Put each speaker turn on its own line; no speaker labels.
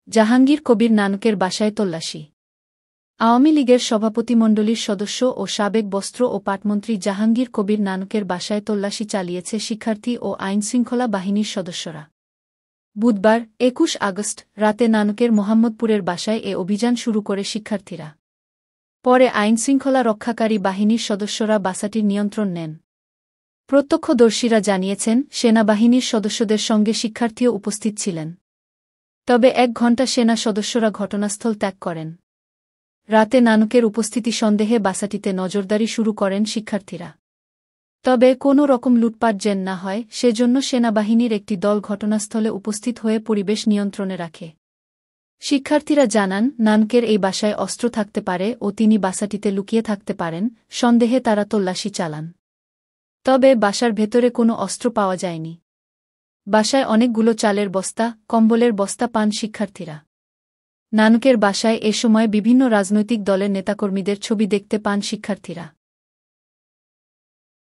জাহাঙ্গীর কবির নানকের বাসায় তল্লাশি। আওয়ামী লীগের সভাপতিমণ্ডলীর সদস্য ও সাবেক বস্ত্র ও পাটমন্ত্রী জাহাঙ্গীর কবির নানকের বাসায় তল্লাশি চালিয়েছে শিক্ষার্থী ও আইনশৃঙ্খলা বাহিনীর সদস্যরা। বুধবার ২১ আগস্ট রাতে নানকের মোহাম্মদপুরের বাসায় এ অভিযান শুরু করে শিক্ষার্থীরা। পরে আইনশৃঙ্খলা রক্ষাকারী বাহিনীর সদস্যরা বাসাটির নিয়ন্ত্রণ নেন। প্রত্যক্ষদর্শীরা জানিয়েছেন, সেনাবাহিনীর সদস্যদের সঙ্গে শিক্ষার্থীও উপস্থিত ছিলেন। তবে ১ ঘণ্টা সেনা সদস্যরা ঘটনাস্থল ত্যাগ করেন। রাতে নানকের উপস্থিতি সন্দেহে বাসাটিতে নজরদারি শুরু করেন শিক্ষার্থীরা। তবে কোনো রকম লুটপাট যেন না হয় সেজন্য সেনাবাহিনীর একটি দল ঘটনাস্থলে উপস্থিত হয়ে পরিবেশ নিয়ন্ত্রণে রাখে। শিক্ষার্থীরা জানান, নানকের এই বাসায় অস্ত্র থাকতে পারে ও তিনি বাসাটিতে লুকিয়ে থাকতে পারেন। সন্দেহে তারা তল্লাশি চালান। তবে বাসার ভেতরে কোনো অস্ত্র পাওয়া যায়নি। বাসায় অনেকগুলো চালের বস্তা, কম্বলের বস্তা পান শিক্ষার্থীরা। নানকের বাসায় এ সময় বিভিন্ন রাজনৈতিক দলের নেতাকর্মীদের ছবি দেখতে পান শিক্ষার্থীরা।